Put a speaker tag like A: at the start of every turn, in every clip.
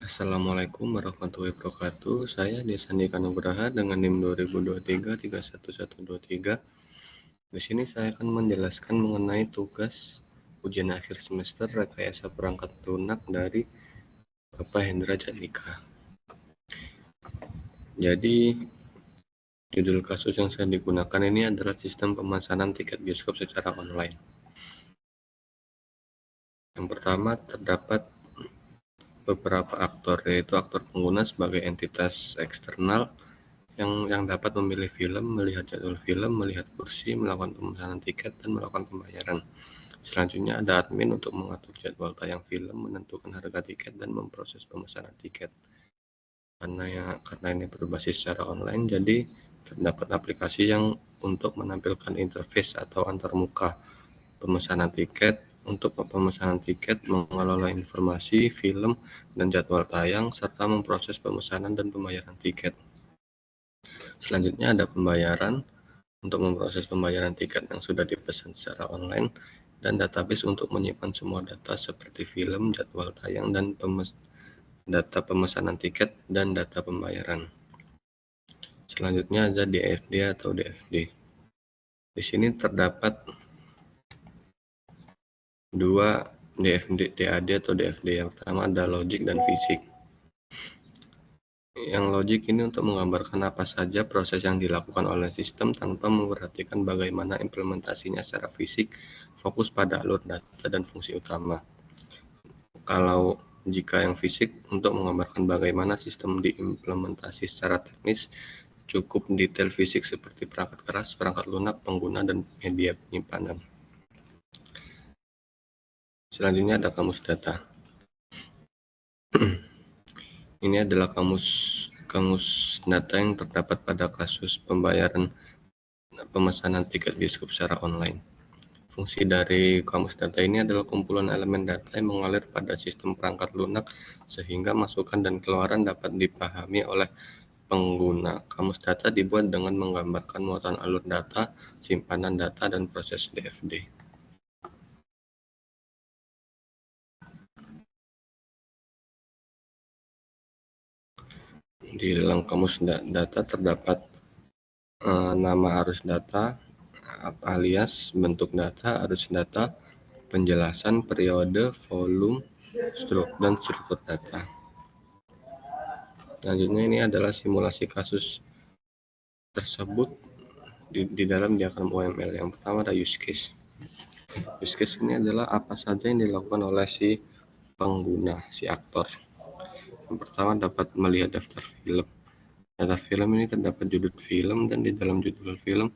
A: Assalamualaikum warahmatullahi wabarakatuh. Saya Desandika Nugraha dengan NIM 2023 31123. Di sini saya akan menjelaskan mengenai tugas ujian akhir semester rekayasa perangkat lunak dari Bapak Hendra Jandika. Jadi judul kasus yang saya digunakan ini adalah sistem pemesanan tiket bioskop secara online. Yang pertama terdapat beberapa aktor, yaitu aktor pengguna sebagai entitas eksternal yang dapat memilih film, melihat jadwal film, melihat kursi, melakukan pemesanan tiket, dan melakukan pembayaran. Selanjutnya ada admin untuk mengatur jadwal tayang film, menentukan harga tiket, dan memproses pemesanan tiket. Karena ini berbasis secara online, jadi terdapat aplikasi yang untuk menampilkan interface atau antarmuka pemesanan tiket. Untuk pemesanan tiket, mengelola informasi film dan jadwal tayang, serta memproses pemesanan dan pembayaran tiket. Selanjutnya ada pembayaran untuk memproses pembayaran tiket yang sudah dipesan secara online, dan database untuk menyimpan semua data seperti film, jadwal tayang, dan data pemesanan tiket dan data pembayaran. Selanjutnya ada DFD atau DFD. Di sini terdapat dua DAD atau DFD. Yang pertama ada logik dan fisik. Yang logik ini untuk menggambarkan apa saja proses yang dilakukan oleh sistem tanpa memperhatikan bagaimana implementasinya secara fisik, fokus pada alur data dan fungsi utama. Kalau jika yang fisik untuk menggambarkan bagaimana sistem diimplementasi secara teknis, cukup detail fisik seperti perangkat keras, perangkat lunak, pengguna, dan media penyimpanan. Selanjutnya ada kamus data. Ini adalah kamus data yang terdapat pada kasus pembayaran pemesanan tiket bioskop secara online. Fungsi dari kamus data ini adalah kumpulan elemen data yang mengalir pada sistem perangkat lunak sehingga masukan dan keluaran dapat dipahami oleh pengguna. Kamus data dibuat dengan menggambarkan muatan alur data, simpanan data, dan proses DFD. Di dalam kamus data terdapat nama arus data, alias bentuk data, arus data, penjelasan, periode, volume, dan struktur data. Selanjutnya ini adalah simulasi kasus tersebut di dalam diagram UML. Yang pertama ada use case. Use case ini adalah apa saja yang dilakukan oleh si pengguna, si aktor. Yang pertama dapat melihat daftar film. Daftar film ini terdapat judul film, dan di dalam judul film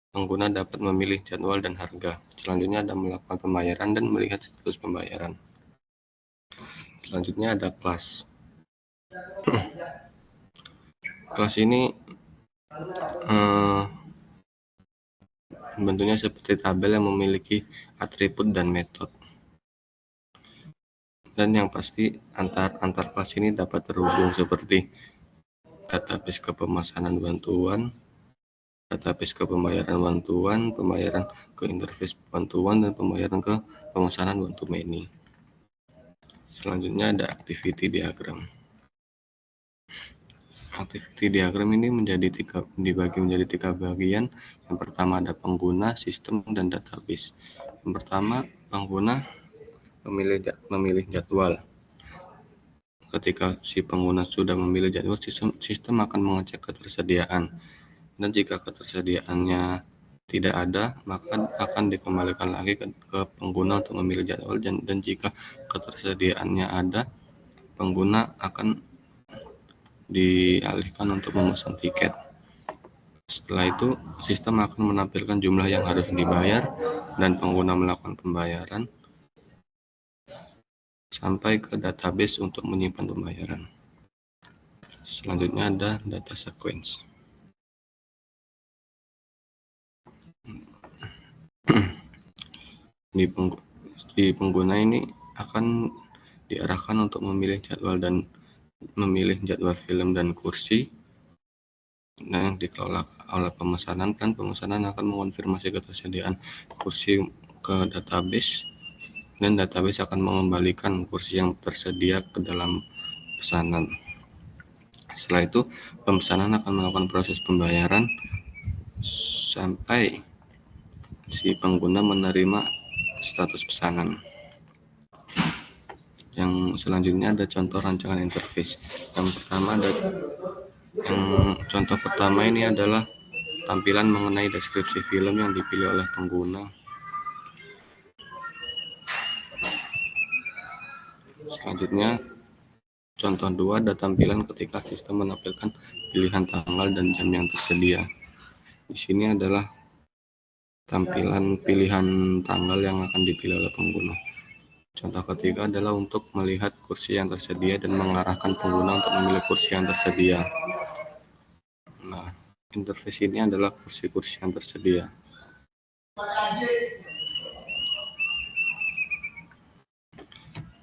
A: pengguna dapat memilih jadwal dan harga. Selanjutnya ada melakukan pembayaran dan melihat status pembayaran. Selanjutnya ada kelas. Kelas ini bentuknya seperti tabel yang memiliki atribut dan metode. Dan yang pasti antar kelas ini dapat terhubung seperti database ke pemesanan bantuan, database ke pembayaran bantuan, pembayaran ke interface bantuan, dan pembayaran ke pemesanan bantu menu. Selanjutnya ada activity diagram. Activity diagram ini dibagi menjadi tiga bagian. Yang pertama ada pengguna, sistem, dan database. Yang pertama, pengguna memilih jadwal. Ketika si pengguna sudah memilih jadwal, sistem akan mengecek ketersediaan. Dan jika ketersediaannya tidak ada, maka akan dikembalikan lagi ke pengguna untuk memilih jadwal. Dan jika ketersediaannya ada, pengguna akan dialihkan untuk memesan tiket. Setelah itu, sistem akan menampilkan jumlah yang harus dibayar dan pengguna melakukan pembayaran sampai ke database untuk menyimpan pembayaran. Selanjutnya ada data sequence. Di pengguna ini akan diarahkan untuk memilih jadwal film dan kursi yang dikelola oleh pemesanan, dan pemesanan akan mengonfirmasi ketersediaan kursi ke database, dan database akan mengembalikan kursi yang tersedia ke dalam pesanan. Setelah itu, pemesanan akan melakukan proses pembayaran sampai si pengguna menerima status pesanan. Yang selanjutnya ada contoh rancangan interface. Contoh pertama ini adalah tampilan mengenai deskripsi film yang dipilih oleh pengguna. Selanjutnya, contoh 2 ada tampilan ketika sistem menampilkan pilihan tanggal dan jam yang tersedia. Di sini adalah tampilan pilihan tanggal yang akan dipilih oleh pengguna. Contoh ketiga adalah untuk melihat kursi yang tersedia dan mengarahkan pengguna untuk memilih kursi yang tersedia. Nah, interface ini adalah kursi-kursi yang tersedia.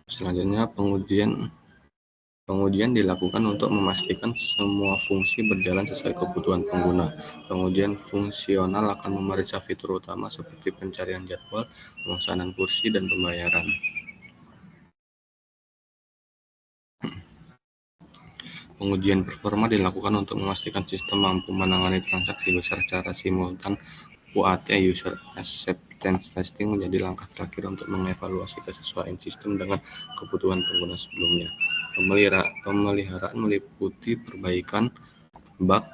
A: Selanjutnya, pengujian dilakukan untuk memastikan semua fungsi berjalan sesuai kebutuhan pengguna. Pengujian fungsional akan memeriksa fitur utama seperti pencarian jadwal, pemesanan kursi, dan pembayaran. Pengujian performa dilakukan untuk memastikan sistem mampu menangani transaksi besar secara simultan. UAT (User Acceptance Testing) menjadi langkah terakhir untuk mengevaluasi kesesuaian sistem dengan kebutuhan pengguna sebelumnya. Pemeliharaan meliputi perbaikan bug,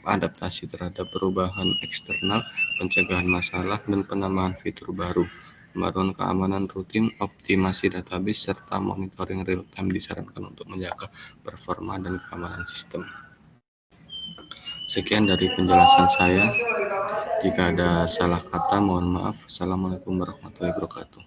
A: adaptasi terhadap perubahan eksternal, pencegahan masalah, dan penambahan fitur baru. Pembaruan keamanan rutin, optimasi database, serta monitoring real-time disarankan untuk menjaga performa dan keamanan sistem. Sekian dari penjelasan saya. Jika ada salah kata, mohon maaf. Assalamualaikum warahmatullahi wabarakatuh.